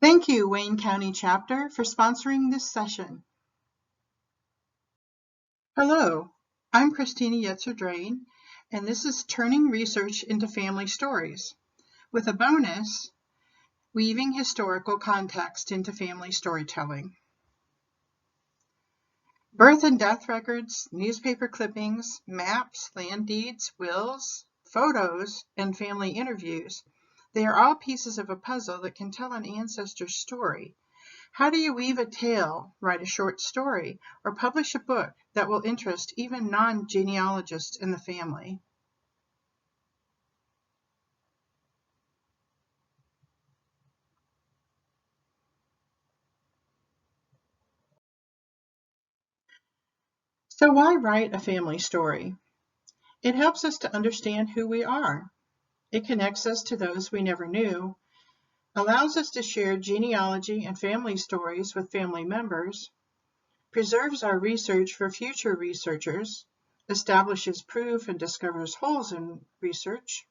Thank you, Wayne County Chapter, for sponsoring this session. Hello, I'm Christina Yetzer-Drain, and this is Turning Research into Family Stories, with a bonus, Weaving Historical Context into Family Storytelling. Birth and death records, newspaper clippings, maps, land deeds, wills, photos, and family interviews. They are all pieces of a puzzle that can tell an ancestor's story. How do you weave a tale, write a short story, or publish a book that will interest even non-genealogists in the family? So why write a family story? It helps us to understand who we are. It connects us to those we never knew, allows us to share genealogy and family stories with family members, preserves our research for future researchers, establishes proof and discovers holes in research,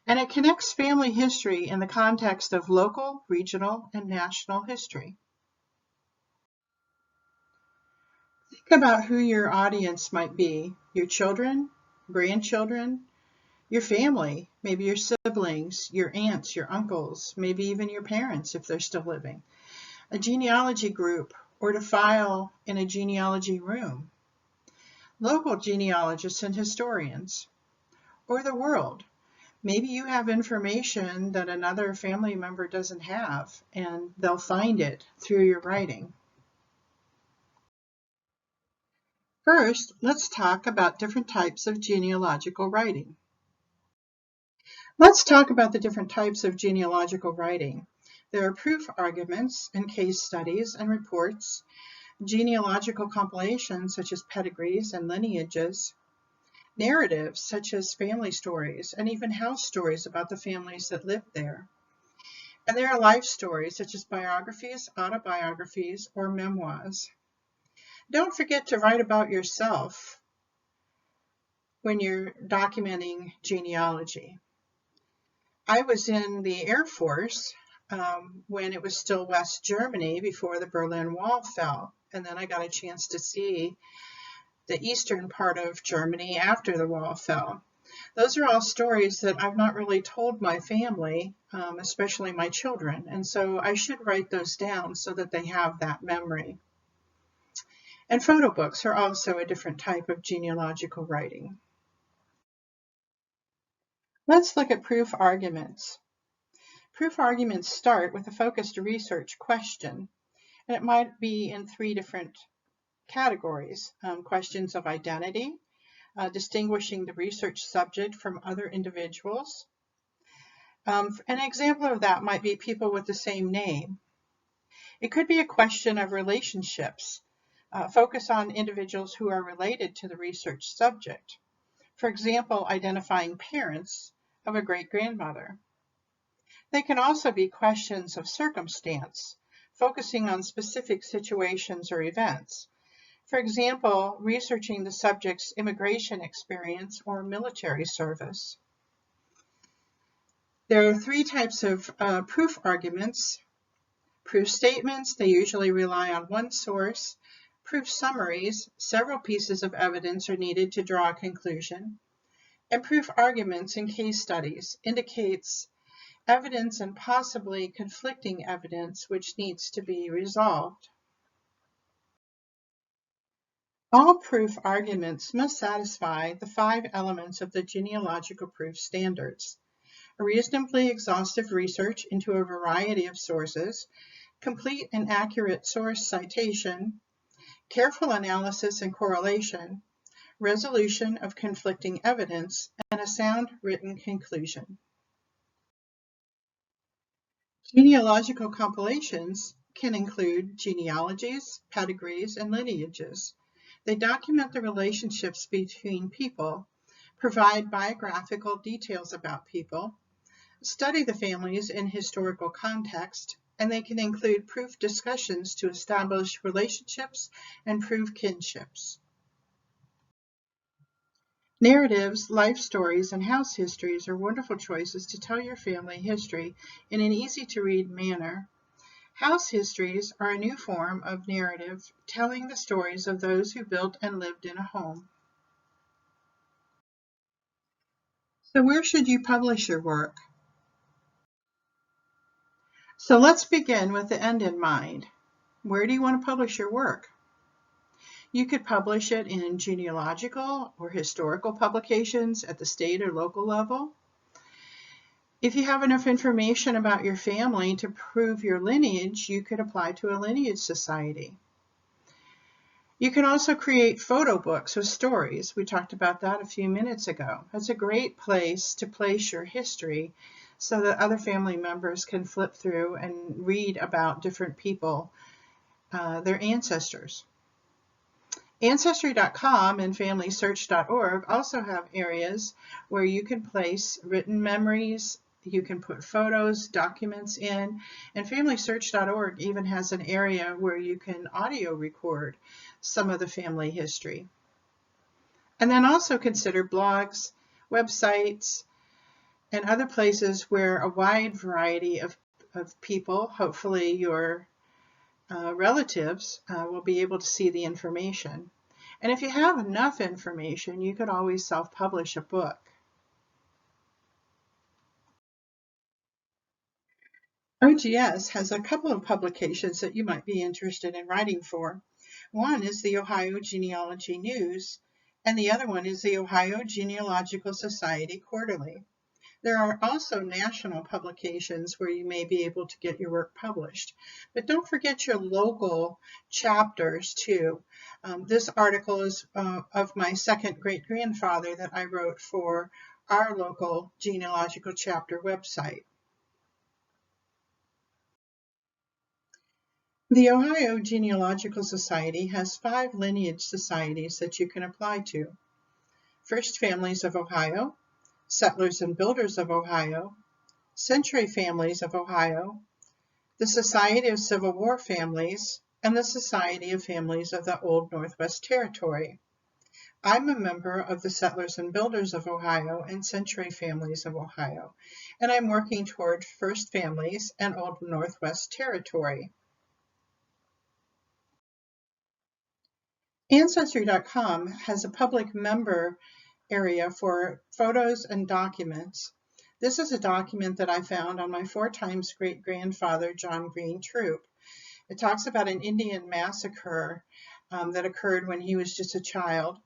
and it connects family history in the context of local, regional, and national history. Think about who your audience might be: your children, grandchildren, your family, maybe your siblings, your aunts, your uncles, maybe even your parents if they're still living, a genealogy group, or to file in a genealogy room, local genealogists and historians, or the world. Maybe you have information that another family member doesn't have, and they'll find it through your writing. First, let's talk about different types of genealogical writing. Let's talk about the different types of genealogical writing. There are proof arguments and case studies and reports, genealogical compilations such as pedigrees and lineages, narratives such as family stories, and even house stories about the families that lived there. And there are life stories such as biographies, autobiographies, or memoirs. Don't forget to write about yourself when you're documenting genealogy. I was in the Air Force when it was still West Germany before the Berlin Wall fell. And then I got a chance to see the eastern part of Germany after the wall fell. Those are all stories that I've not really told my family, especially my children. And so I should write those down so that they have that memory. And photo books are also a different type of genealogical writing. Let's look at proof arguments. Proof arguments start with a focused research question, and it might be in three different categories: questions of identity, distinguishing the research subject from other individuals. An example of that might be people with the same name. It could be a question of relationships, focus on individuals who are related to the research subject. For example, identifying parents of a great-grandmother. They can also be questions of circumstance, focusing on specific situations or events. For example, researching the subject's immigration experience or military service. There are three types of proof arguments. Proof statements, they usually rely on one source. Proof summaries, several pieces of evidence are needed to draw a conclusion. And proof arguments and case studies indicates evidence and possibly conflicting evidence which needs to be resolved. All proof arguments must satisfy the 5 elements of the genealogical proof standards: a reasonably exhaustive research into a variety of sources, complete and accurate source citation, careful analysis and correlation, resolution of conflicting evidence, and a sound written conclusion. Genealogical compilations can include genealogies, pedigrees, and lineages. They document the relationships between people, provide biographical details about people, study the families in historical context, and they can include proof discussions to establish relationships and prove kinships. Narratives, life stories, and house histories are wonderful choices to tell your family history in an easy-to-read manner. House histories are a new form of narrative telling the stories of those who built and lived in a home. So where should you publish your work? So let's begin with the end in mind. Where do you want to publish your work? You could publish it in genealogical or historical publications at the state or local level. If you have enough information about your family to prove your lineage, you could apply to a lineage society. You can also create photo books with stories. We talked about that a few minutes ago. That's a great place to place your history so that other family members can flip through and read about different people, their ancestors. Ancestry.com and FamilySearch.org also have areas where you can place written memories, you can put photos, documents in, and FamilySearch.org even has an area where you can audio record some of the family history. And then also consider blogs, websites, and other places where a wide variety of people, hopefully your relatives, will be able to see the information. And if you have enough information, you could always self-publish a book. OGS has a couple of publications that you might be interested in writing for. One is the Ohio Genealogy News, and the other one is the Ohio Genealogical Society Quarterly. There are also national publications where you may be able to get your work published. But don't forget your local chapters too. This article is of my second great-grandfather that I wrote for our local genealogical chapter website. The Ohio Genealogical Society has 5 lineage societies that you can apply to. First Families of Ohio, Settlers and Builders of Ohio, Century Families of Ohio, the Society of Civil War Families, and the Society of Families of the Old Northwest Territory. I'm a member of the Settlers and Builders of Ohio and Century Families of Ohio, and I'm working toward First Families and Old Northwest Territory. Ancestry.com has a public member area for photos and documents. This is a document that I found on my 4 times great-grandfather, John Green Troop. It talks about an Indian massacre that occurred when he was just a child.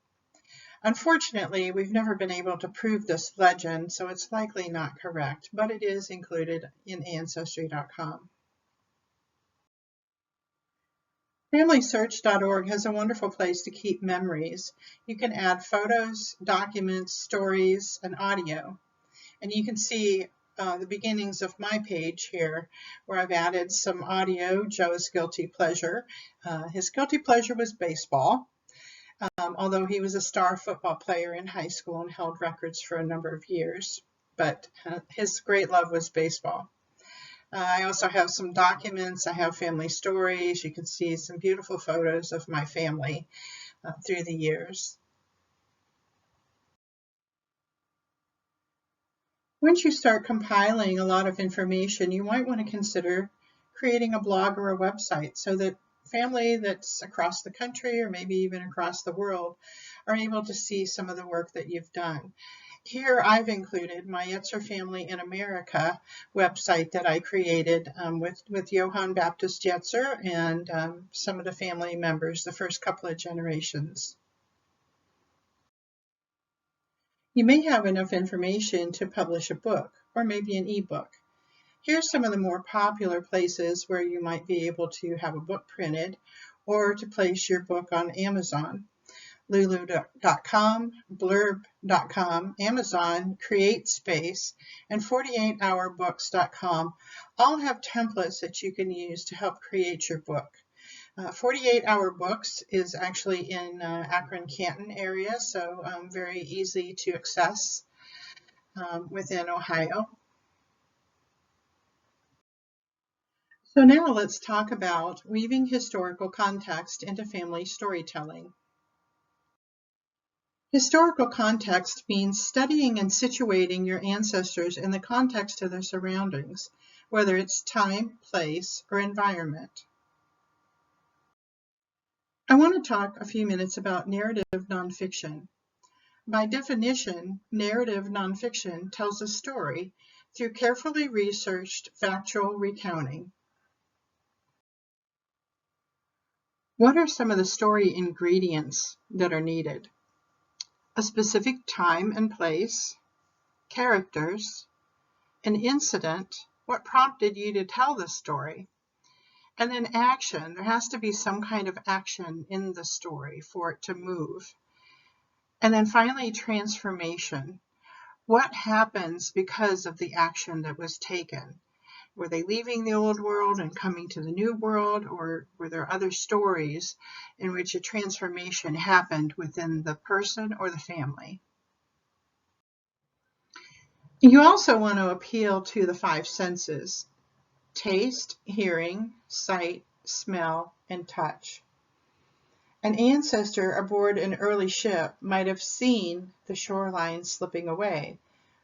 Unfortunately, we've never been able to prove this legend, so it's likely not correct, but it is included in Ancestry.com. FamilySearch.org has a wonderful place to keep memories. You can add photos, documents, stories, and audio. And you can see the beginnings of my page here, where I've added some audio, Joe's guilty pleasure. His guilty pleasure was baseball, although he was a star football player in high school and held records for a number of years. But his great love was baseball. I also have some documents. I have family stories. You can see some beautiful photos of my family through the years. Once you start compiling a lot of information, you might want to consider creating a blog or a website so that family that's across the country or maybe even across the world are able to see some of the work that you've done. Here I've included my Yetzer Family in America website that I created with Johann Baptist Yetzer and some of the family members, the first couple of generations. You may have enough information to publish a book or maybe an ebook. Here's some of the more popular places where you might be able to have a book printed or to place your book on Amazon. Lulu.com, Blurb.com, Amazon, CreateSpace, and 48hourbooks.com all have templates that you can use to help create your book. 48 Hour Books is actually in Akron, Canton area, so very easy to access within Ohio. So now let's talk about weaving historical context into family storytelling. Historical context means studying and situating your ancestors in the context of their surroundings, whether it's time, place, or environment. I want to talk a few minutes about narrative nonfiction. By definition, narrative nonfiction tells a story through carefully researched factual recounting. What are some of the story ingredients that are needed? A specific time and place, characters, an incident, what prompted you to tell the story, and then action. There has to be some kind of action in the story for it to move. And then finally, transformation. What happens because of the action that was taken? Were they leaving the old world and coming to the new world, or were there other stories in which a transformation happened within the person or the family? You also want to appeal to the five senses: taste, hearing, sight, smell, and touch. An ancestor aboard an early ship might have seen the shoreline slipping away,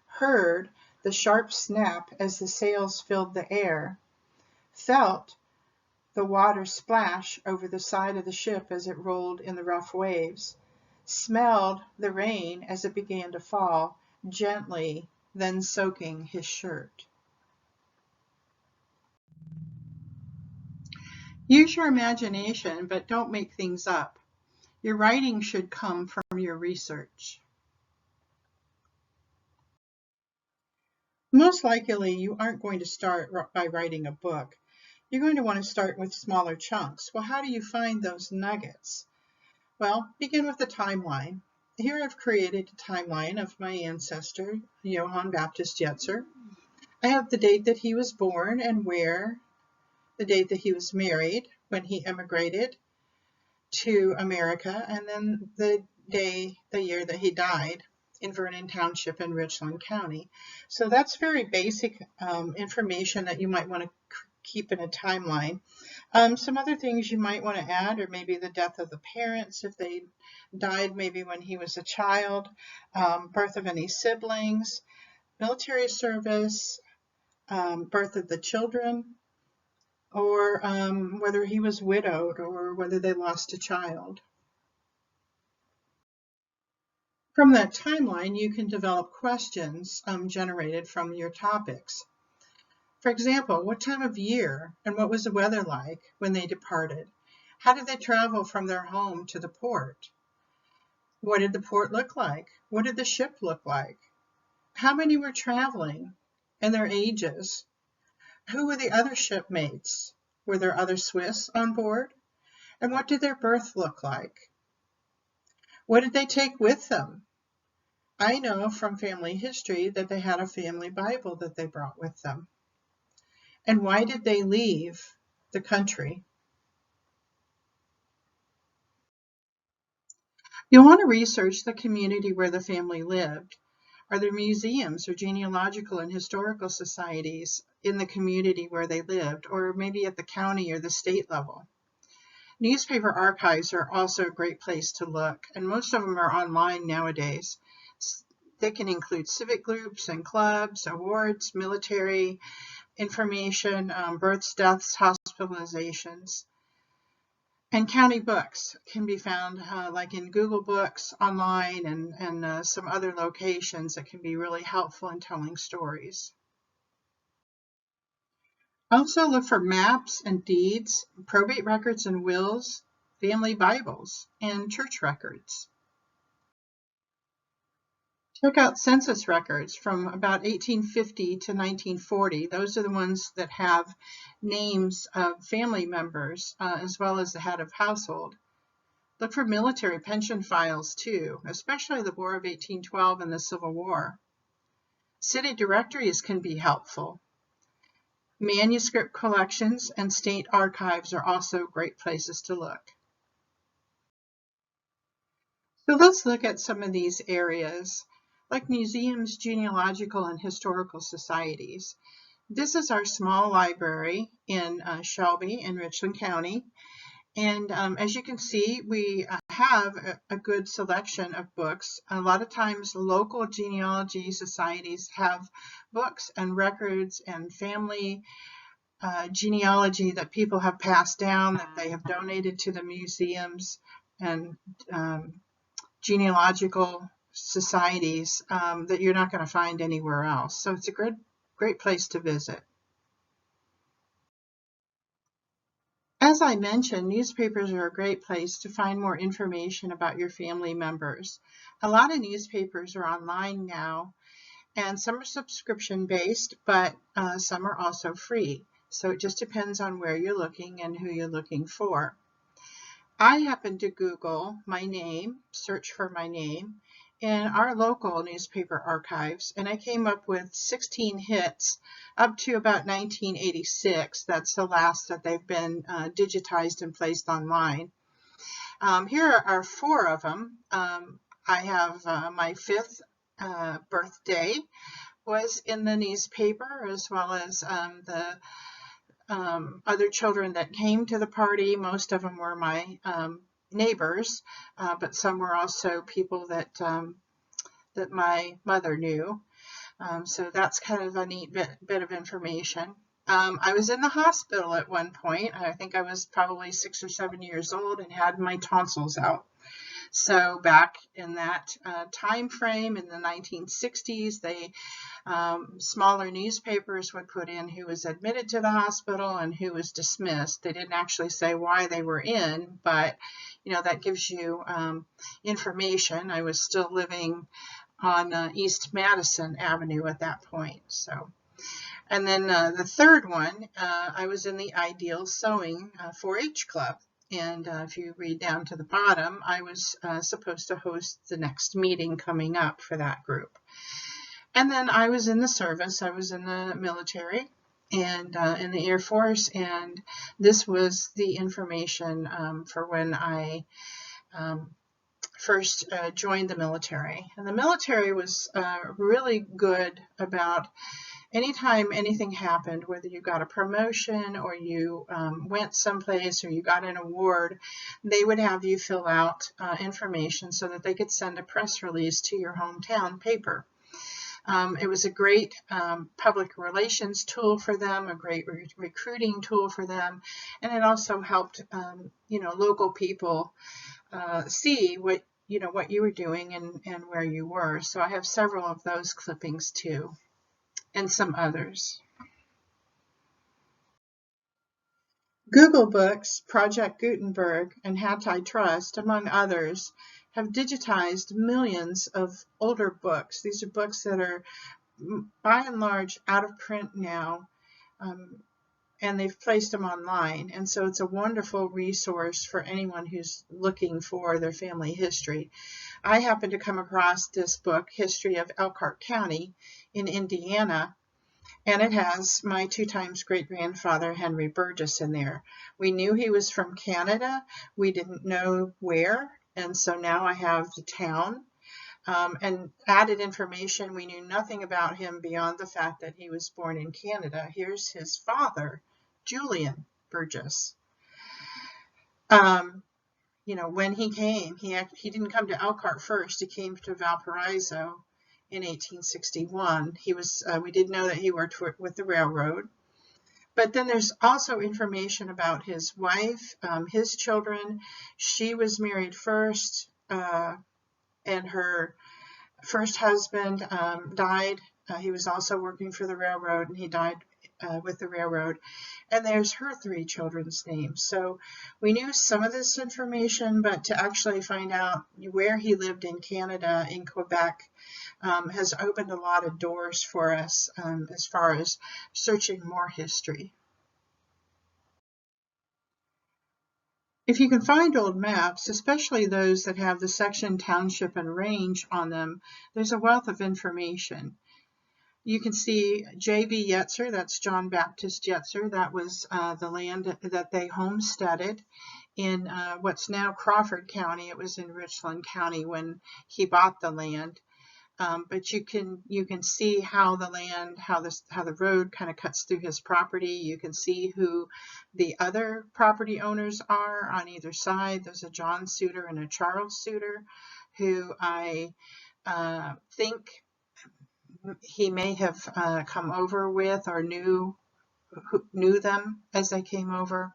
heard the sharp snap as the sails filled the air, felt the water splash over the side of the ship as it rolled in the rough waves, smelled the rain as it began to fall, gently, then soaking his shirt. Use your imagination, but don't make things up. Your writing should come from your research. Most likely, you aren't going to start by writing a book. You're going to want to start with smaller chunks. Well, how do you find those nuggets? Well, begin with the timeline. Here I've created a timeline of my ancestor, Johann Baptist Jetzer. I have the date that he was born and where, the date that he was married, when he emigrated to America, and then the year that he died in Vernon Township in Richland County. So that's very basic information that you might want to keep in a timeline. Some other things you might want to add are maybe the death of the parents, if they died maybe when he was a child, birth of any siblings, military service, birth of the children, or whether he was widowed or whether they lost a child. From that timeline, you can develop questions generated from your topics. For example, what time of year and what was the weather like when they departed? How did they travel from their home to the port? What did the port look like? What did the ship look like? How many were traveling and their ages? Who were the other shipmates? Were there other Swiss on board? And what did their birth look like? What did they take with them? I know from family history that they had a family Bible that they brought with them. And why did they leave the country? You'll want to research the community where the family lived. Are there museums or genealogical and historical societies in the community where they lived, or maybe at the county or the state level? Newspaper archives are also a great place to look, and most of them are online nowadays. They can include civic groups and clubs, awards, military information, births, deaths, hospitalizations. And county books can be found like in Google Books online and some other locations that can be really helpful in telling stories. Also look for maps and deeds, probate records and wills, family Bibles, and church records. Check out census records from about 1850 to 1940. Those are the ones that have names of family members as well as the head of household. Look for military pension files too, especially the War of 1812 and the Civil War. City directories can be helpful. Manuscript collections and state archives are also great places to look. So let's look at some of these areas, like museums, genealogical and historical societies. This is our small library in Shelby in Richland County, And as you can see, we have a good selection of books. A lot of times local genealogy societies have books and records and family genealogy that people have passed down, that they have donated to the museums and genealogical societies that you're not going to find anywhere else. So it's a great place to visit. As I mentioned, newspapers are a great place to find more information about your family members. A lot of newspapers are online now, and some are subscription based, but some are also free. So it just depends on where you're looking and who you're looking for. I happened to Google my name, search for my name, in our local newspaper archives, and I came up with 16 hits up to about 1986. That's the last that they've been digitized and placed online. Here are 4 of them. I have my 5th birthday was in the newspaper, as well as the other children that came to the party. Most of them were my neighbors, but some were also people that that my mother knew. So that's kind of a neat bit of information. I was in the hospital at one point. I think I was probably 6 or 7 years old and had my tonsils out. So back in that time frame in the 1960s, they smaller newspapers would put in who was admitted to the hospital and who was dismissed. They didn't actually say why they were in, but that gives you information. I was still living on East Madison Avenue at that point. So, and then the third one, I was in the Ideal Sewing 4-H Club. And if you read down to the bottom, I was supposed to host the next meeting coming up for that group. And then I was in the service. I was in the military and in the Air Force. And this was the information for when I first joined the military. And the military was really good about anytime anything happened, whether you got a promotion or you went someplace or you got an award, they would have you fill out information so that they could send a press release to your hometown paper. It was a great public relations tool for them, a great recruiting tool for them, and it also helped local people see what you were doing and where you were. So I have several of those clippings too, and some others. Google Books, Project Gutenberg, and HathiTrust, among others, have digitized millions of older books. These are books that are by and large out of print now, and they've placed them online. And so it's a wonderful resource for anyone who's looking for their family history. I happened to come across this book, History of Elkhart County in Indiana, and it has my 2 times great-grandfather, Henry Burgess, in there. We knew he was from Canada. We didn't know where, and so now I have the town. And added information, we knew nothing about him beyond the fact that he was born in Canada. Here's his father, Julian Burgess. When he came, he didn't come to Elkhart first. He came to Valparaiso in 1861. We did know that he worked with the railroad. But then there's also information about his wife, his children. She was married first, and her first husband died. He was also working for the railroad, and he died with the railroad. And there's her 3 children's names. So we knew some of this information, but to actually find out where he lived in Canada, in Quebec, has opened a lot of doors for us as far as searching more history. If you can find old maps, especially those that have the section, township, and range on them, there's a wealth of information. You can see J.B. Yetzer, that's John Baptist Yetzer. That was the land that they homesteaded in what's now Crawford County. It was in Richland County when he bought the land. But you can see how the land, how the road kind of cuts through his property. You can see who the other property owners are on either side. There's a John Suter and a Charles Suter, who I think he may have come over with, or knew them as they came over.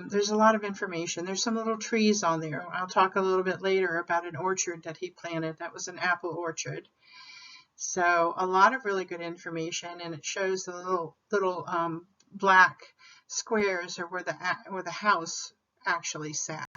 There's a lot of information. There's some little trees on there. I'll talk a little bit later about an orchard that he planted. That was an apple orchard. So a lot of really good information, and it shows the little black squares are where the house actually sat.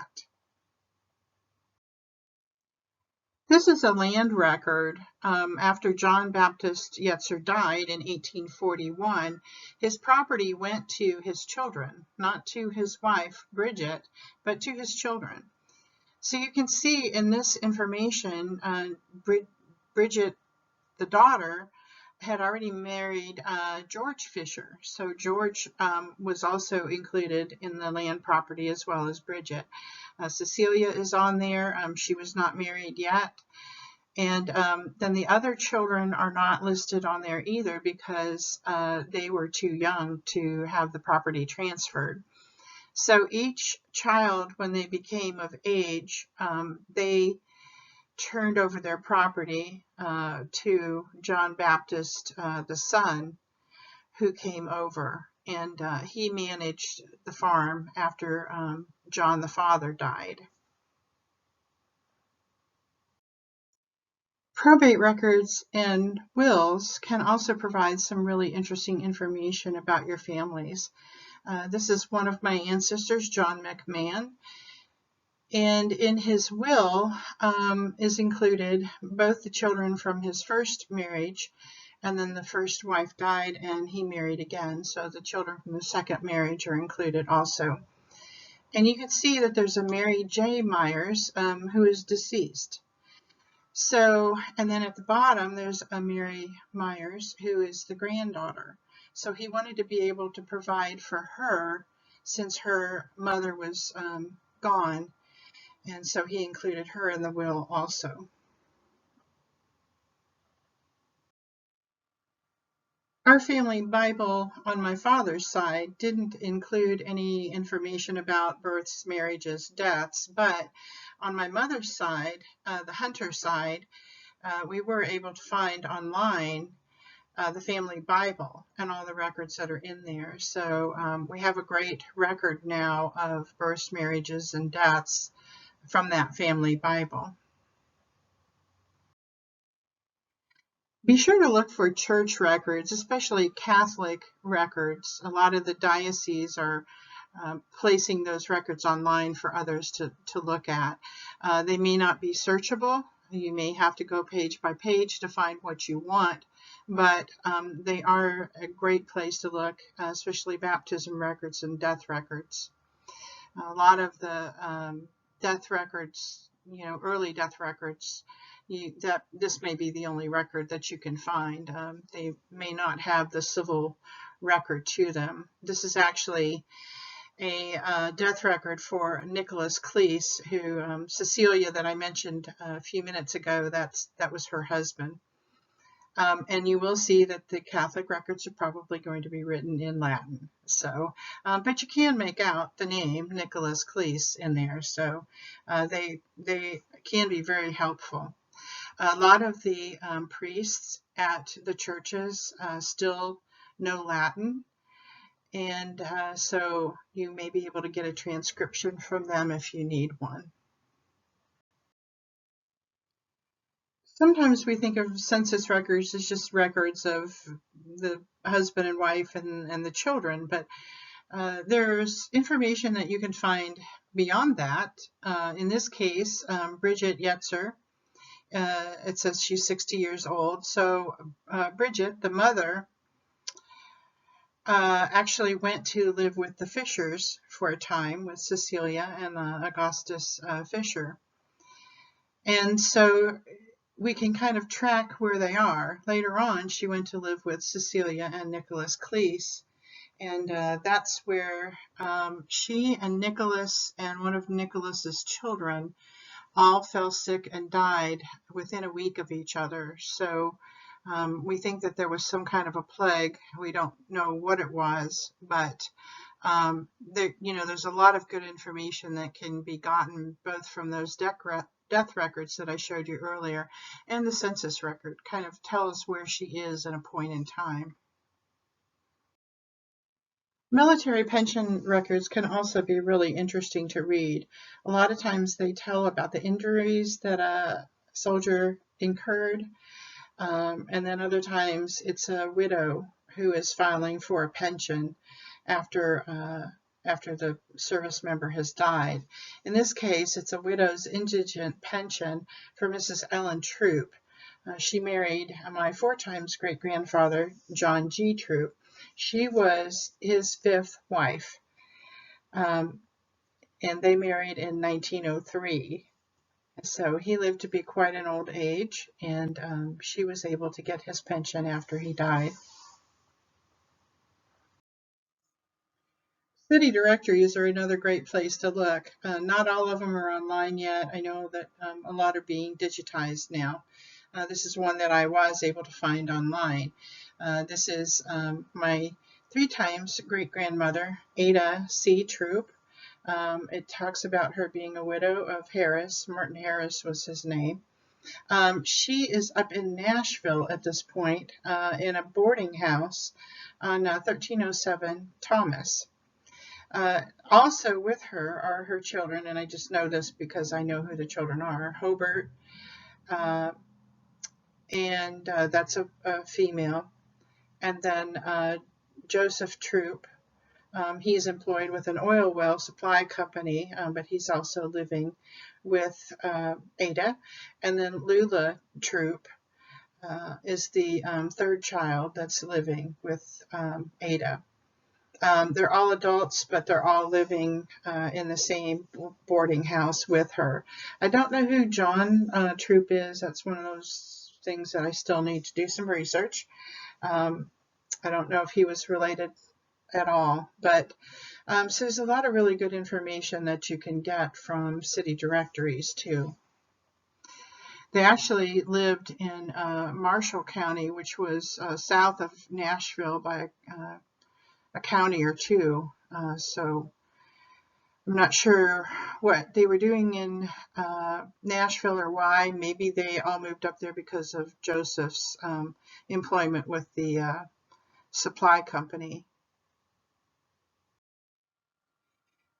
This is a land record after John Baptist Yetzer died in 1841. His property went to his children, not to his wife, Bridget, but to his children. So you can see in this information, Bridget, the daughter, had already married George Fisher. So George was also included in the land property as well as Bridget. Cecilia is on there. She was not married yet. And then the other children are not listed on there either because they were too young to have the property transferred. So each child, when they became of age, they turned over their property to John Baptist, the son, who came over, and he managed the farm after John the father died. Probate records and wills can also provide some really interesting information about your families. This is one of my ancestors, John McMahon. And in his will is included both the children from his first marriage, and then the first wife died and he married again. So the children from the second marriage are included also. And you can see that there's a Mary J. Myers who is deceased. So, and then at the bottom, there's a Mary Myers who is the granddaughter. So he wanted to be able to provide for her since her mother was gone. And so he included her in the will also. Our family Bible on my father's side didn't include any information about births, marriages, deaths, but on my mother's side, the Hunter side, we were able to find online the family Bible and all the records that are in there. So we have a great record now of births, marriages, and deaths from that family Bible. Be sure to look for church records, especially Catholic records. A lot of the dioceses are placing those records online for others to look at. They may not be searchable. You may have to go page by page to find what you want, but they are a great place to look, especially baptism records and death records. A lot of the death records, early death records, this may be the only record that you can find. They may not have the civil record to them. This is actually a death record for Nicholas Cleese, who Cecilia that I mentioned a few minutes ago, that was her husband. And you will see that the Catholic records are probably going to be written in Latin. So, but you can make out the name Nicholas Cleese in there. So they can be very helpful. A lot of the priests at the churches still know Latin, and so you may be able to get a transcription from them if you need one. Sometimes we think of census records as just records of the husband and wife and the children, but there's information that you can find beyond that. In this case, Bridget Yetzer, it says she's 60 years old. So Bridget, the mother, actually went to live with the Fishers for a time, with Cecilia and Augustus Fisher. And so we can kind of track where they are. Later on, she went to live with Cecilia and Nicholas Cleese. And that's where she and Nicholas and one of Nicholas's children all fell sick and died within a week of each other. So we think that there was some kind of a plague. We don't know what it was, but there's a lot of good information that can be gotten both from those death records that I showed you earlier and the census record. Kind of tell us where she is at a point in time. Military pension records can also be really interesting to read. A lot of times they tell about the injuries that a soldier incurred, and then other times it's a widow who is filing for a pension after the service member has died. In this case, it's a widow's indigent pension for Mrs. Ellen Troop. She married my 4 times great-grandfather, John G. Troop. She was his 5th wife, and they married in 1903. So he lived to be quite an old age, and she was able to get his pension after he died. City directories are another great place to look. Not all of them are online yet. I know that a lot are being digitized now. This is one that I was able to find online. This is my 3 times great-grandmother, Ada C. Troop. It talks about her being a widow of Harris. Martin Harris was his name. She is up in Nashville at this point in a boarding house on 1307 Thomas. Also with her are her children, and I just know this because I know who the children are. Hobart, and that's a female. And then Joseph Troop. He's employed with an oil well supply company, but he's also living with Ada. And then Lula Troop is the 3rd child that's living with Ada. They're all adults, but they're all living in the same boarding house with her. I don't know who John Troop is. That's one of those things that I still need to do some research. I don't know if he was related at all, but so there's a lot of really good information that you can get from city directories too. They actually lived in Marshall County, which was south of Nashville by a county or 2. So I'm not sure what they were doing in Nashville or why. Maybe they all moved up there because of Joseph's employment with the supply company.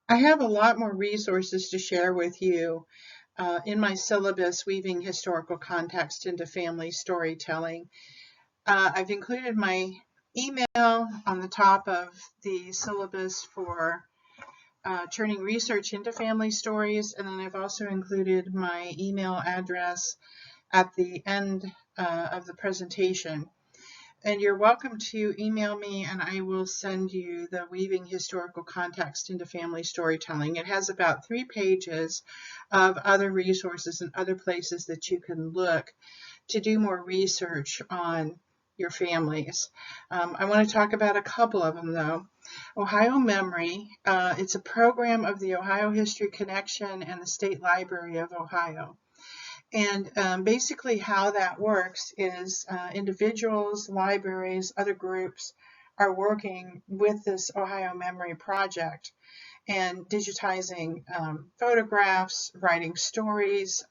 I have a lot more resources to share with you in my syllabus, Weaving Historical Context into Family Storytelling. I've included my email on the top of the syllabus for turning research into family stories, and then I've also included my email address at the end of the presentation. And you're welcome to email me, and I will send you the Weaving Historical Context into Family Storytelling. It has about 3 pages of other resources and other places that you can look to do more research on your families. I want to talk about a couple of them, though. Ohio Memory, it's a program of the Ohio History Connection and the State Library of Ohio. And basically how that works is individuals, libraries, other groups are working with this Ohio Memory Project and digitizing photographs, writing stories.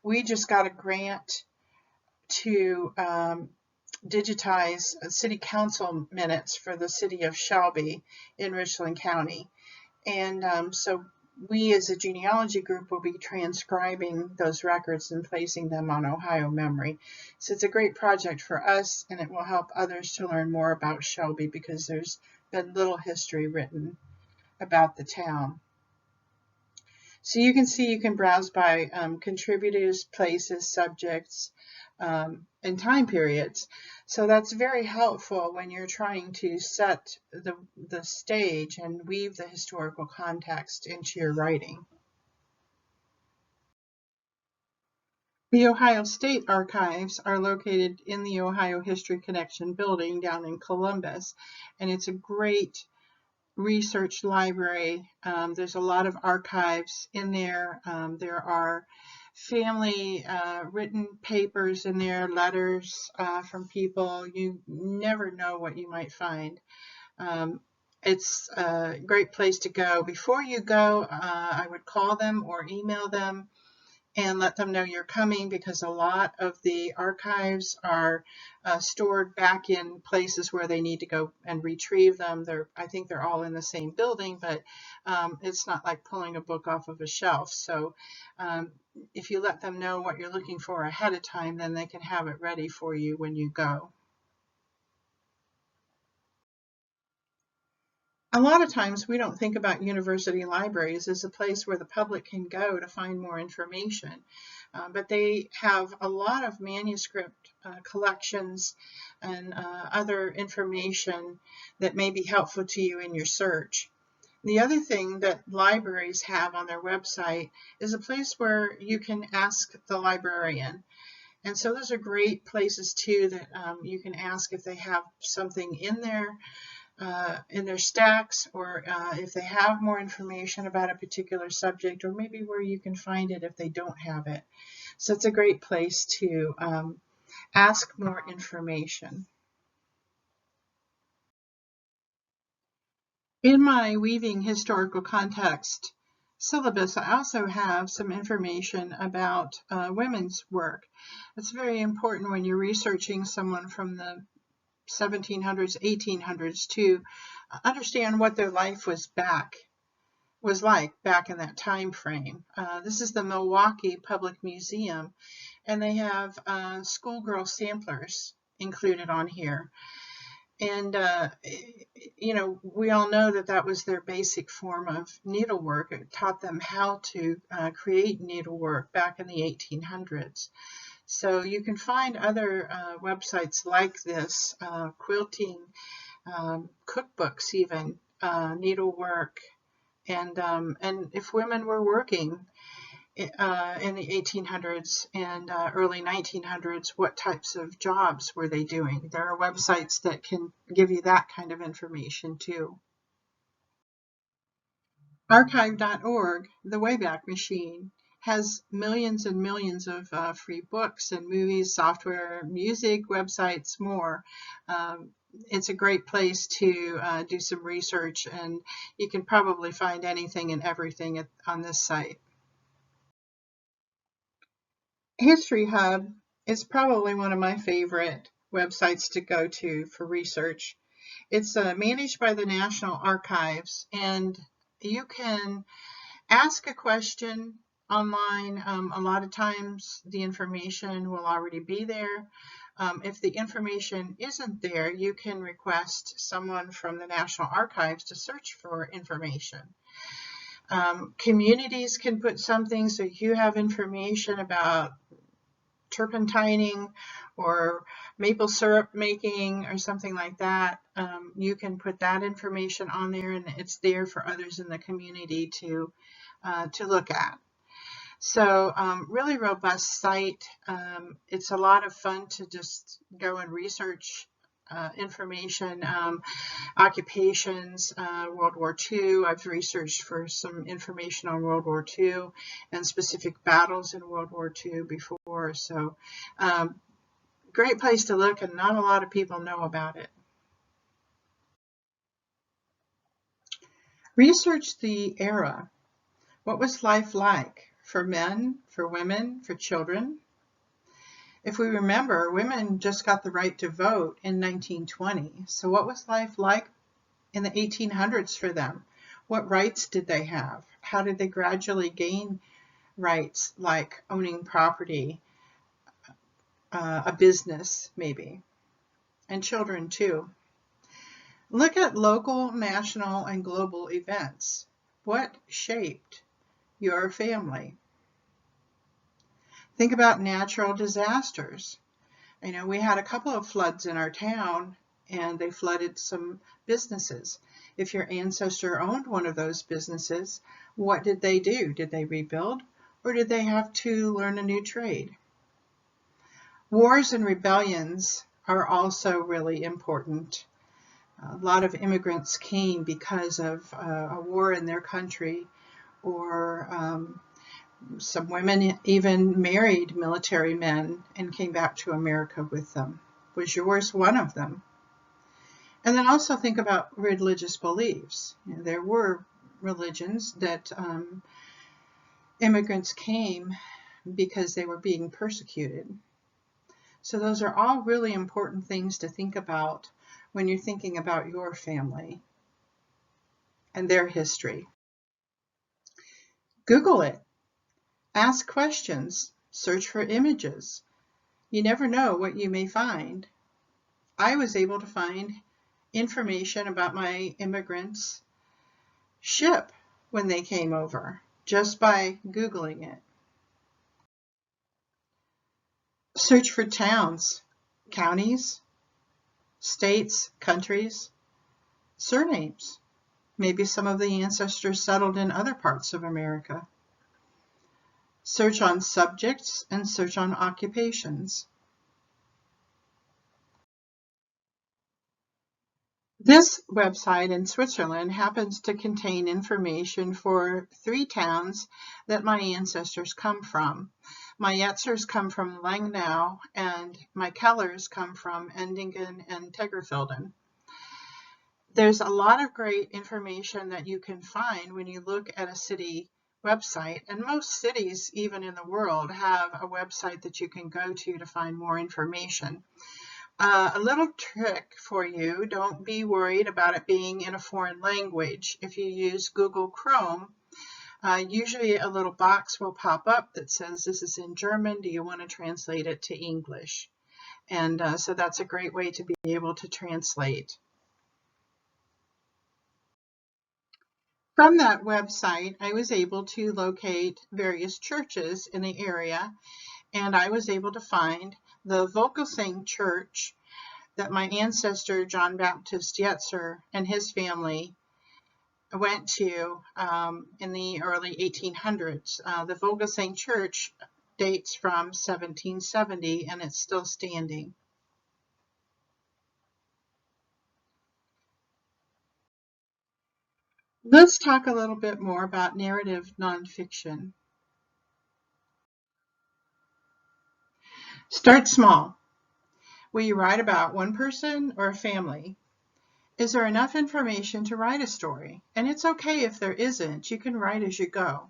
We just got a grant to digitize city council minutes for the city of Shelby in Richland County. And so we as a genealogy group will be transcribing those records and placing them on Ohio Memory. So it's a great project for us, and it will help others to learn more about Shelby because there's been little history written about the town. So you can see you can browse by contributors, places, subjects, and time periods. So that's very helpful when you're trying to set the stage and weave the historical context into your writing. The Ohio State Archives are located in the Ohio History Connection building down in Columbus, and it's a great research library. There's a lot of archives in there. There are family written papers in there, letters from people. You never know what you might find. It's a great place to go. Before you go, I would call them or email them and let them know you're coming, because a lot of the archives are stored back in places where they need to go and retrieve them. I think they're all in the same building, but it's not like pulling a book off of a shelf. So if you let them know what you're looking for ahead of time, then they can have it ready for you when you go. A lot of times we don't think about university libraries as a place where the public can go to find more information, but they have a lot of manuscript collections and other information that may be helpful to you in your search. The other thing that libraries have on their website is a place where you can ask the librarian. And so those are great places too that you can ask if they have something in their stacks, or if they have more information about a particular subject, or maybe where you can find it if they don't have it. So it's a great place to ask more information. In my Weaving Historical Context syllabus, I also have some information about women's work. It's very important when you're researching someone from the 1700s, 1800s to understand what their life was like back in that time frame. This is the Milwaukee Public Museum, and they have schoolgirl samplers included on here. And we all know that was their basic form of needlework. It taught them how to create needlework back in the 1800s. So you can find other websites like this, quilting, cookbooks even, needlework, and if women were working in the 1800s and early 1900s, what types of jobs were they doing? There are websites that can give you that kind of information too. Archive.org, the Wayback Machine, has millions and millions of free books and movies, software, music, websites, more. It's a great place to do some research, and you can probably find anything and everything on this site. History Hub is probably one of my favorite websites to go to for research. It's managed by the National Archives, and you can ask a question online. A lot of times the information will already be there. If the information isn't there, you can request someone from the National Archives to search for information. Communities can put something, so if you have information about turpentining or maple syrup making or something like that, you can put that information on there, and it's there for others in the community to look at. So really robust site. It's a lot of fun to just go and research information, occupations, World War II. I've researched for some information on World War II and specific battles in World War II before. So great place to look, and not a lot of people know about it. Research the era. What was life like for men, for women, for children? If we remember, women just got the right to vote in 1920. So what was life like in the 1800s for them? What rights did they have? How did they gradually gain rights like owning property, a business maybe, and children too? Look at local, national, and global events. What shaped your family? Think about natural disasters. We had a couple of floods in our town, and they flooded some businesses. If your ancestor owned one of those businesses, what did they do? Did they rebuild, or did they have to learn a new trade? Wars and rebellions are also really important. A lot of immigrants came because of a war in their country, or some women even married military men and came back to America with them. Was yours one of them? And then also think about religious beliefs. There were religions that immigrants came because they were being persecuted. So those are all really important things to think about when you're thinking about your family and their history. Google it. Ask questions. Search for images. You never know what you may find. I was able to find information about my immigrants' ship when they came over just by Googling it. Search for towns, counties, states, countries, surnames. Maybe some of the ancestors settled in other parts of America. Search on subjects and search on occupations. This website in Switzerland happens to contain information for 3 towns that my ancestors come from. My Yetzers come from Langnau, and my Kellers come from Endingen and Teggerfelden. There's a lot of great information that you can find when you look at a city website, and most cities, even in the world, have a website that you can go to find more information. A little trick for you, don't be worried about it being in a foreign language. If you use Google Chrome, usually a little box will pop up that says, this is in German, do you want to translate it to English? And so that's a great way to be able to translate. From that website, I was able to locate various churches in the area, and I was able to find the Vogelsang Church that my ancestor John Baptist Yetzer and his family went to in the early 1800s. The Vogelsang Church dates from 1770 and it's still standing. Let's talk a little bit more about narrative nonfiction. Start small. Will you write about one person or a family? Is there enough information to write a story? And it's okay if there isn't. You can write as you go.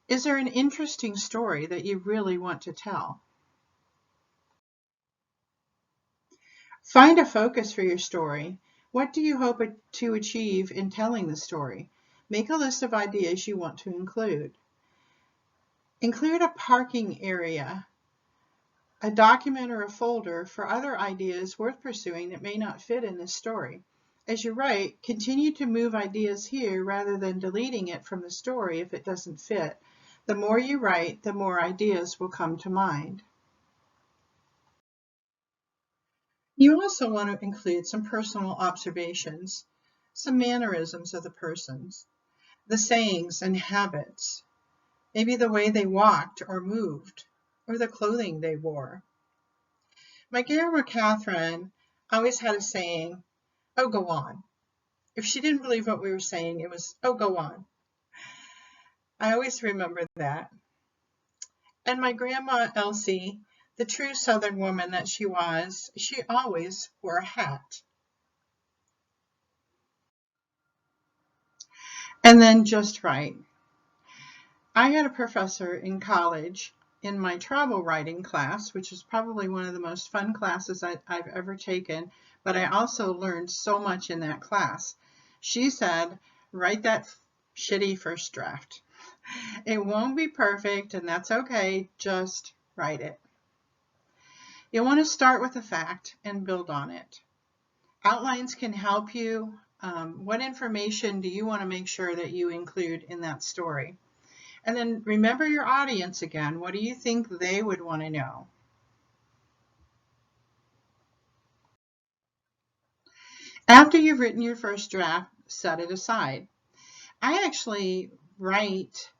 Is there an interesting story that you really want to tell? Find a focus for your story. What do you hope to achieve in telling the story? Make a list of ideas you want to include. Include a parking area, a document or a folder for other ideas worth pursuing that may not fit in this story. As you write, continue to move ideas here rather than deleting it from the story if it doesn't fit. The more you write, the more ideas will come to mind. You also want to include some personal observations, some mannerisms of the persons, the sayings and habits, maybe the way they walked or moved, or the clothing they wore. My grandma Catherine always had a saying, oh, go on. If she didn't believe what we were saying, it was, oh, go on. I always remember that. And my grandma Elsie, the true Southern woman that she was, she always wore a hat. And then just write. I had a professor in college in my travel writing class, which is probably one of the most fun classes I've ever taken, but I also learned so much in that class. She said, write that shitty first draft. It won't be perfect, and that's okay, just write it. You'll want to start with a fact and build on it. Outlines can help you. What information do you want to make sure that you include in that story? And then remember your audience again. What do you think they would want to know? After you've written your first draft, set it aside. I actually write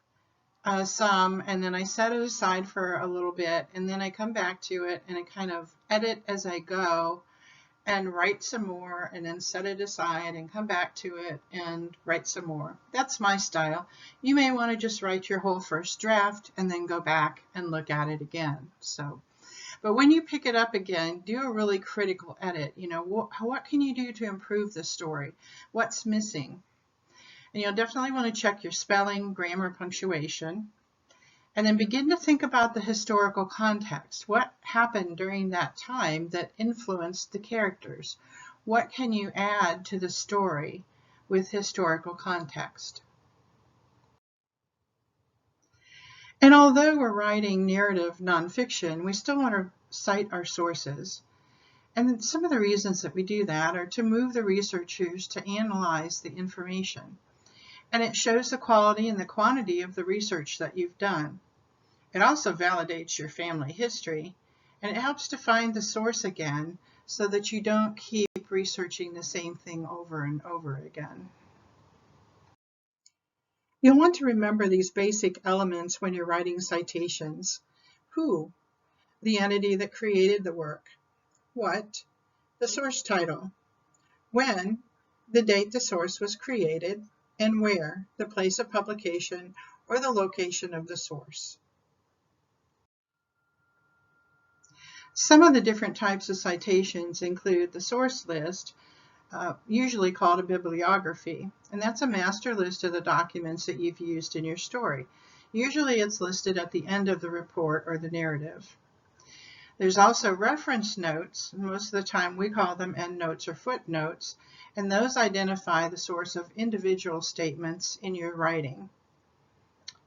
some and then I set it aside for a little bit and then I come back to it and I kind of edit as I go and write some more and then set it aside and come back to it and write some more. That's my style. You may want to just write your whole first draft and then go back and look at it again. But when you pick it up again, do a really critical edit. You know, what can you do to improve the story? What's missing? And you'll definitely want to check your spelling, grammar, punctuation. And then begin to think about the historical context. What happened during that time that influenced the characters? What can you add to the story with historical context? And although we're writing narrative nonfiction, we still want to cite our sources. And some of the reasons that we do that are to move the researchers to analyze the information. And it shows the quality and the quantity of the research that you've done. It also validates your family history, and it helps to find the source again so that you don't keep researching the same thing over and over again. You'll want to remember these basic elements when you're writing citations. Who? The entity that created the work. What? The source title. When? The date the source was created. And where? The place of publication or the location of the source. Some of the different types of citations include the source list, usually called a bibliography, and that's a master list of the documents that you've used in your story. Usually it's listed at the end of the report or the narrative. There's also reference notes. Most of the time we call them endnotes or footnotes, and those identify the source of individual statements in your writing.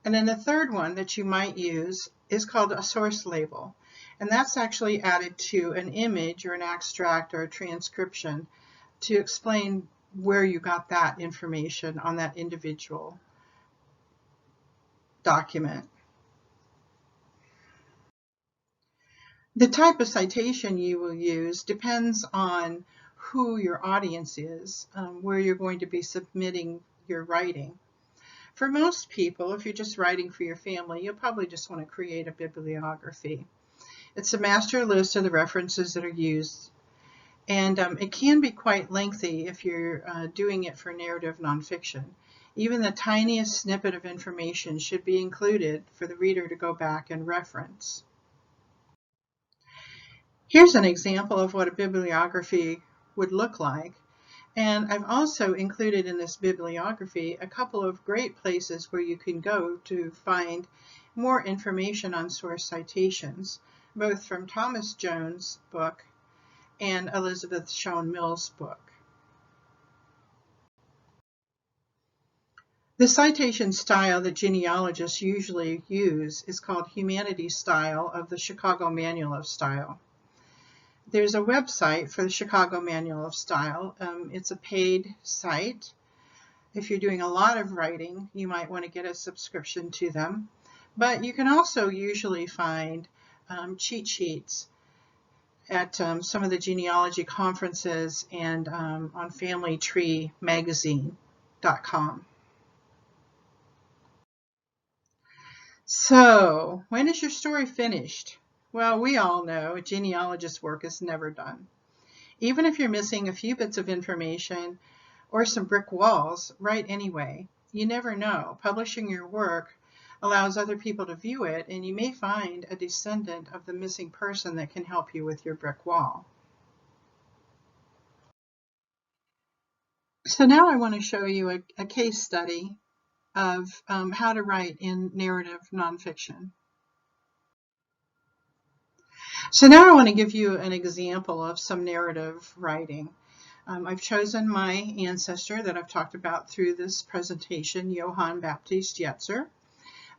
And then the third one that you might use is called a source label. And that's actually added to an image or an extract or a transcription to explain where you got that information on that individual document. The type of citation you will use depends on who your audience is, where you're going to be submitting your writing. For most people, if you're just writing for your family, you'll probably just want to create a bibliography. It's a master list of the references that are used, and it can be quite lengthy if you're doing it for narrative nonfiction. Even the tiniest snippet of information should be included for the reader to go back and reference. Here's an example of what a bibliography would look like. And I've also included in this bibliography a couple of great places where you can go to find more information on source citations, both from Thomas Jones' book and Elizabeth Shown Mills' book. The citation style that genealogists usually use is called Humanities Style of the Chicago Manual of Style. There's a website for the Chicago Manual of Style. It's a paid site. If you're doing a lot of writing, you might want to get a subscription to them. But you can also usually find cheat sheets at some of the genealogy conferences and on FamilyTreeMagazine.com. So, when is your story finished? Well, we all know a genealogist's work is never done. Even if you're missing a few bits of information or some brick walls, write anyway. You never know. Publishing your work allows other people to view it, and you may find a descendant of the missing person that can help you with your brick wall. So now I want to show you a case study of how to write in narrative nonfiction. So now I want to give you an example of some narrative writing. I've chosen my ancestor that I've talked about through this presentation, Johann Baptist Jetzer.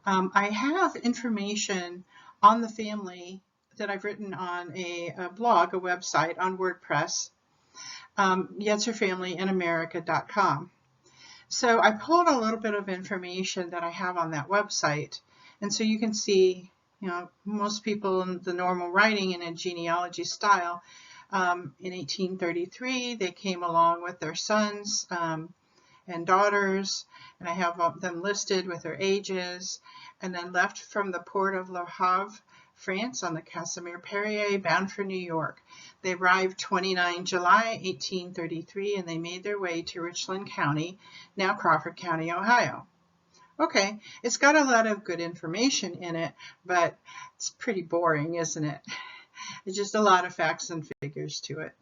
I have information on the family that I've written on a blog, a website on WordPress, JetzerFamilyInAmerica.com. So I pulled a little bit of information that I have on that website, and so you can see, most people in the normal writing in a genealogy style, in 1833, they came along with their sons and daughters, and I have them listed with their ages, and then left from the port of Le Havre France on the Casimir Perrier bound for New York. They arrived 29 July 1833 and they made their way to Richland County, now Crawford County, Ohio. Okay, it's got a lot of good information in it, but it's pretty boring, isn't it? It's just a lot of facts and figures to it.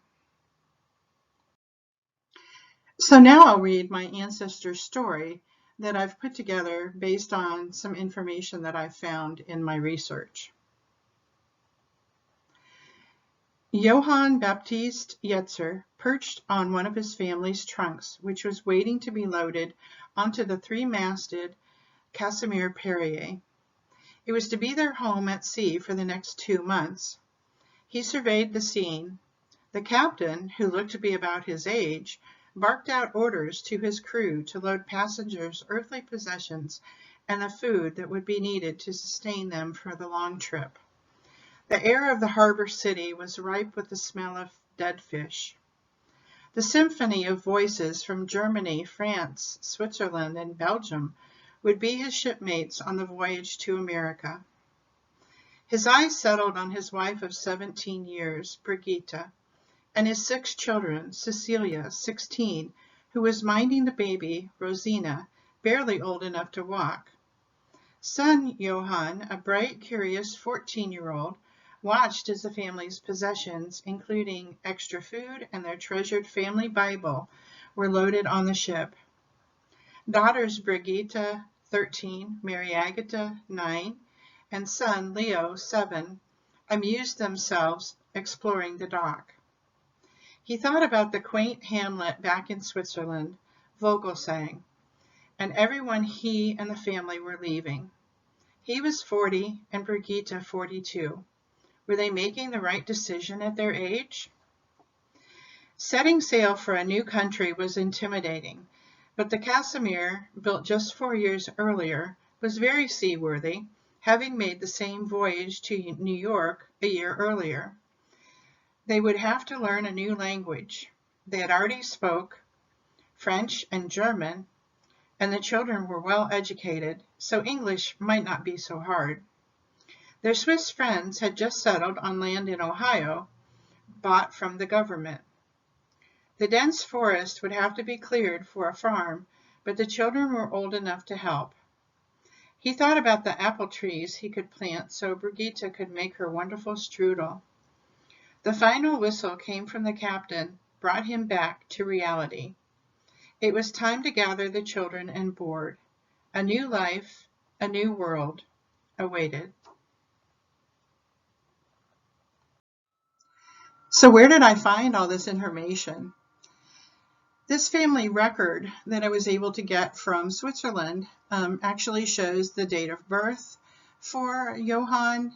So now I'll read my ancestor's story that I've put together based on some information that I've found in my research. Johann Baptist Jetzer perched on one of his family's trunks, which was waiting to be loaded onto the three-masted Casimir Perrier. It was to be their home at sea for the next 2 months. He surveyed the scene. The captain, who looked to be about his age, barked out orders to his crew to load passengers' earthly possessions and the food that would be needed to sustain them for the long trip. The air of the harbor city was ripe with the smell of dead fish. The symphony of voices from Germany, France, Switzerland, and Belgium would be his shipmates on the voyage to America. His eyes settled on his wife of 17 years, Brigitte, and his 6 children, Cecilia, 16, who was minding the baby, Rosina, barely old enough to walk. Son Johann, a bright, curious 14-year-old, watched as the family's possessions, including extra food and their treasured family Bible, were loaded on the ship. Daughters Brigitte, 13, Mary Agatha, 9, and son Leo, 7, amused themselves exploring the dock. He thought about the quaint hamlet back in Switzerland, Vogelsang, and everyone he and the family were leaving. He was 40 and Brigitte 42. Were they making the right decision at their age? Setting sail for a new country was intimidating, but the Casimir, built just 4 years earlier, was very seaworthy, having made the same voyage to New York a year earlier. They would have to learn a new language. They had already spoke French and German, and the children were well educated, so English might not be so hard. Their Swiss friends had just settled on land in Ohio, bought from the government. The dense forest would have to be cleared for a farm, but the children were old enough to help. He thought about the apple trees he could plant so Brigitte could make her wonderful strudel. The final whistle came from the captain, brought him back to reality. It was time to gather the children and board. A new life, a new world awaited. So where did I find all this information? This family record that I was able to get from Switzerland actually shows the date of birth for Johann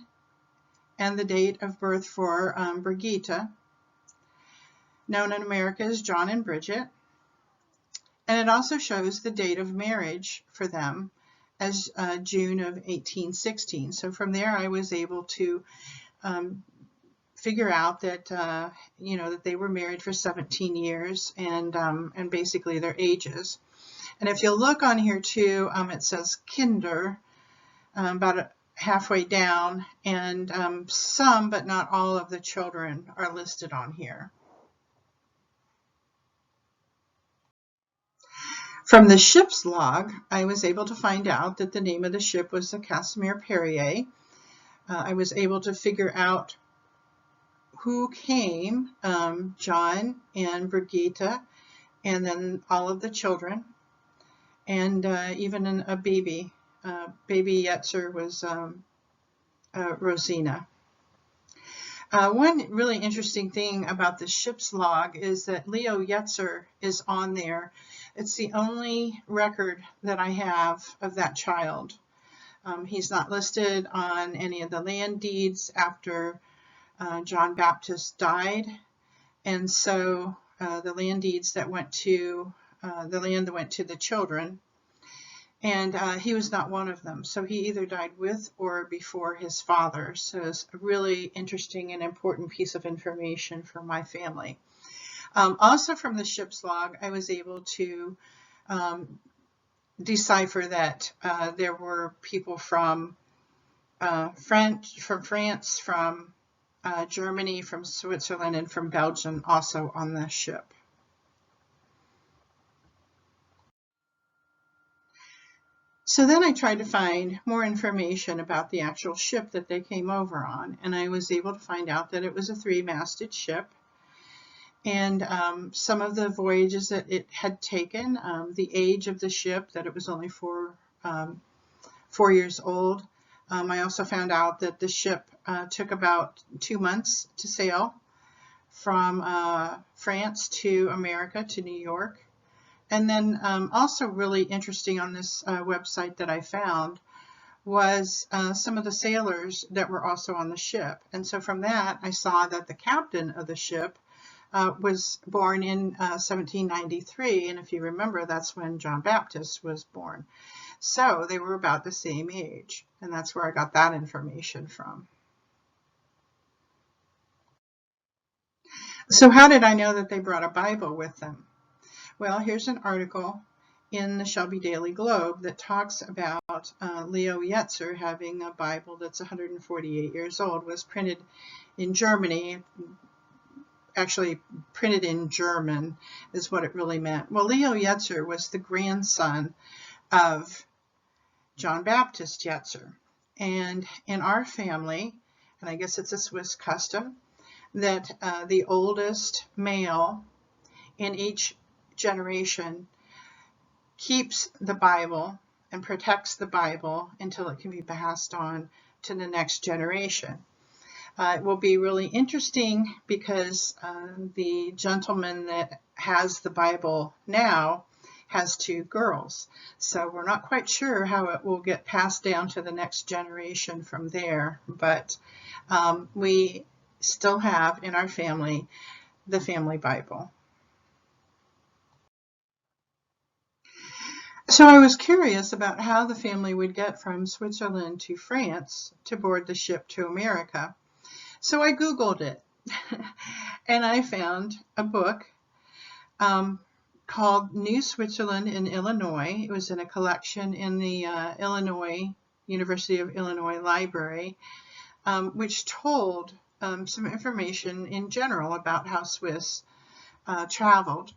and the date of birth for Brigitte, known in America as John and Bridget. And it also shows the date of marriage for them as June of 1816. So from there I was able to figure out that that they were married for 17 years and basically their ages. And if you'll look on here too, it says Kinder about halfway down, and some but not all of the children are listed on here. From the ship's log, I was able to find out that the name of the ship was the Casimir Perrier. I was able to figure out who came, John and Brigitte, and then all of the children, and even a baby. Baby Jetzer was Rosina. One really interesting thing about the ship's log is that Leo Jetzer is on there. It's the only record that I have of that child. He's not listed on any of the land deeds after John Baptist died, and so the land deeds that went to the land that went to the children, and he was not one of them. So he either died with or before his father. So it's a really interesting and important piece of information for my family. Also from the ship's log, I was able to decipher that there were people from from France, from Germany, from Switzerland, and from Belgium also on the ship. So then I tried to find more information about the actual ship that they came over on, and I was able to find out that it was a 3-masted ship. And some of the voyages that it had taken, the age of the ship, that it was only 4 years old. I also found out that the ship took about 2 months to sail from France to America, to New York. And then also really interesting on this website that I found was some of the sailors that were also on the ship. And so from that, I saw that the captain of the ship was born in 1793. And if you remember, that's when John Baptist was born. So they were about the same age. And that's where I got that information from. So how did I know that they brought a Bible with them? Well, here's an article in the Shelby Daily Globe that talks about Leo Yetzer having a Bible that's 148 years old, was printed in Germany. Actually, printed in German is what it really meant. Well, Leo Yetzer was the grandson of John Baptist Yetzer. And in our family, and I guess it's a Swiss custom, that the oldest male in each generation keeps the Bible and protects the Bible until it can be passed on to the next generation. It will be really interesting because the gentleman that has the Bible now has 2 girls. So we're not quite sure how it will get passed down to the next generation from there. But we still have in our family the family Bible. So I was curious about how the family would get from Switzerland to France to board the ship to America. So I Googled it, and I found a book called New Switzerland in Illinois. It was in a collection in the University of Illinois Library, which told some information in general about how Swiss traveled.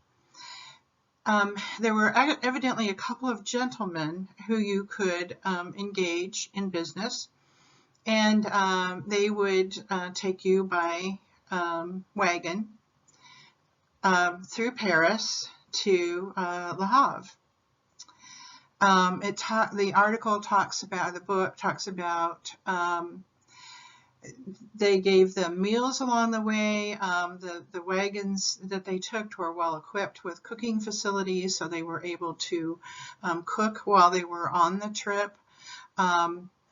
There were evidently a couple of gentlemen who you could engage in business, and they would take you by wagon through Paris to Le Havre. The article talks about, the book talks about they gave them meals along the way. The wagons that they took were well equipped with cooking facilities, so they were able to cook while they were on the trip.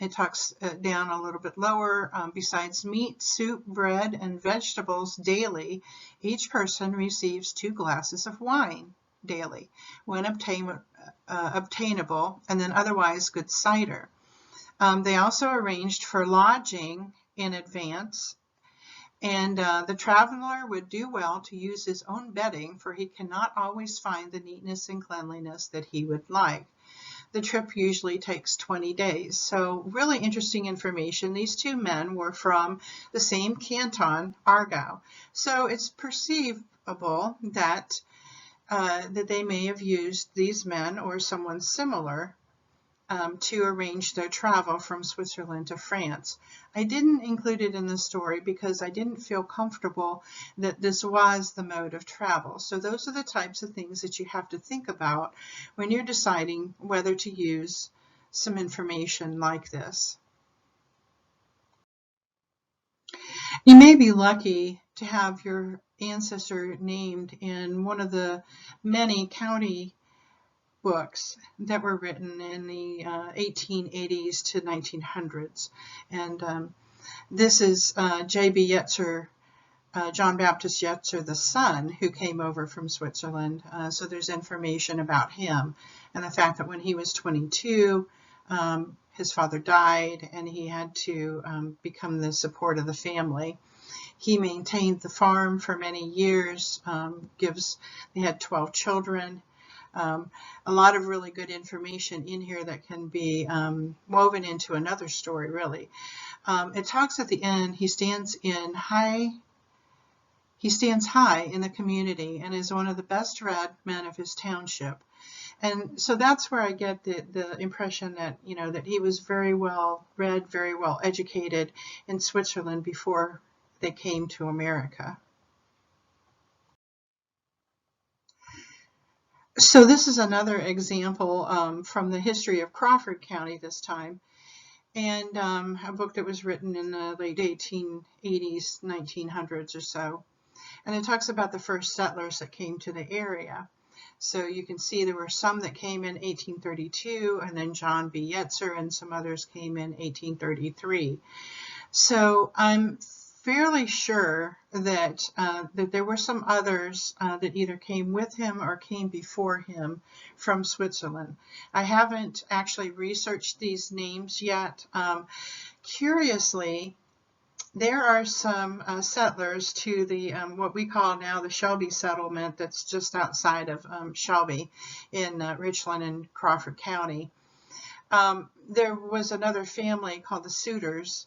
It talks down a little bit lower. Besides meat, soup, bread, and vegetables daily, each person receives 2 glasses of wine daily when obtainable, and then otherwise good cider. They also arranged for lodging in advance, and the traveler would do well to use his own bedding, for he cannot always find the neatness and cleanliness that he would like. The trip usually takes 20 days. So really interesting information. These 2 men were from the same canton, Aargau. So it's perceivable that they may have used these men or someone similar to arrange their travel from Switzerland to France. I didn't include it in the story because I didn't feel comfortable that this was the mode of travel. So those are the types of things that you have to think about when you're deciding whether to use some information like this. You may be lucky to have your ancestor named in one of the many county books that were written in the 1880s to 1900s. And this is J.B. Yetzer, John Baptist Yetzer, the son, who came over from Switzerland. So there's information about him and the fact that when he was 22, his father died and he had to become the support of the family. He maintained the farm for many years, they had 12 children. A lot of really good information in here that can be woven into another story, really. It talks at the end, he stands high in the community and is one of the best read men of his township. And so that's where I get the impression that, that he was very well read, very well educated in Switzerland before they came to America. So this is another example from the history of Crawford County this time, and a book that was written in the late 1880s, 1900s or so. And it talks about the first settlers that came to the area. So you can see there were some that came in 1832, and then John B. Yetzer and some others came in 1833. So I'm fairly sure that there were some others that either came with him or came before him from Switzerland. I haven't actually researched these names yet. Curiously, there are some settlers to the what we call now the Shelby settlement that's just outside of Shelby in Richland and Crawford County. There was another family called the Suitors,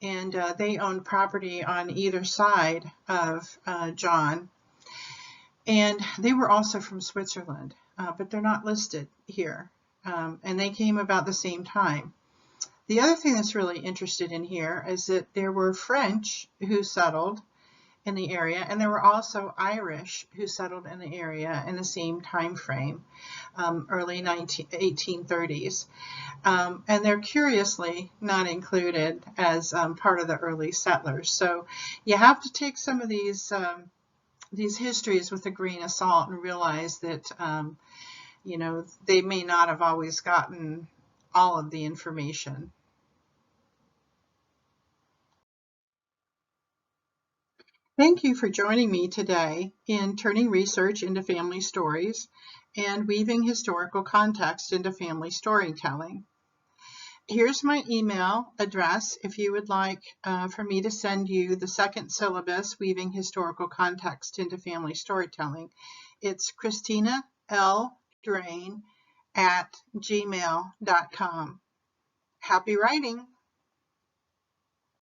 and they owned property on either side of John, and they were also from Switzerland, but they're not listed here, and they came about the same time. The other thing that's really interested in here is that there were French who settled in the area, and there were also Irish who settled in the area in the same time frame, early 1830s. And they're curiously not included as part of the early settlers. So you have to take some of these histories with a grain of salt and realize that, they may not have always gotten all of the information. Thank you for joining me today in turning research into family stories and weaving historical context into family storytelling. Here's my email address if you would like for me to send you the second syllabus, Weaving Historical Context into Family Storytelling. It's ChristinaLDrain@gmail.com. Happy writing!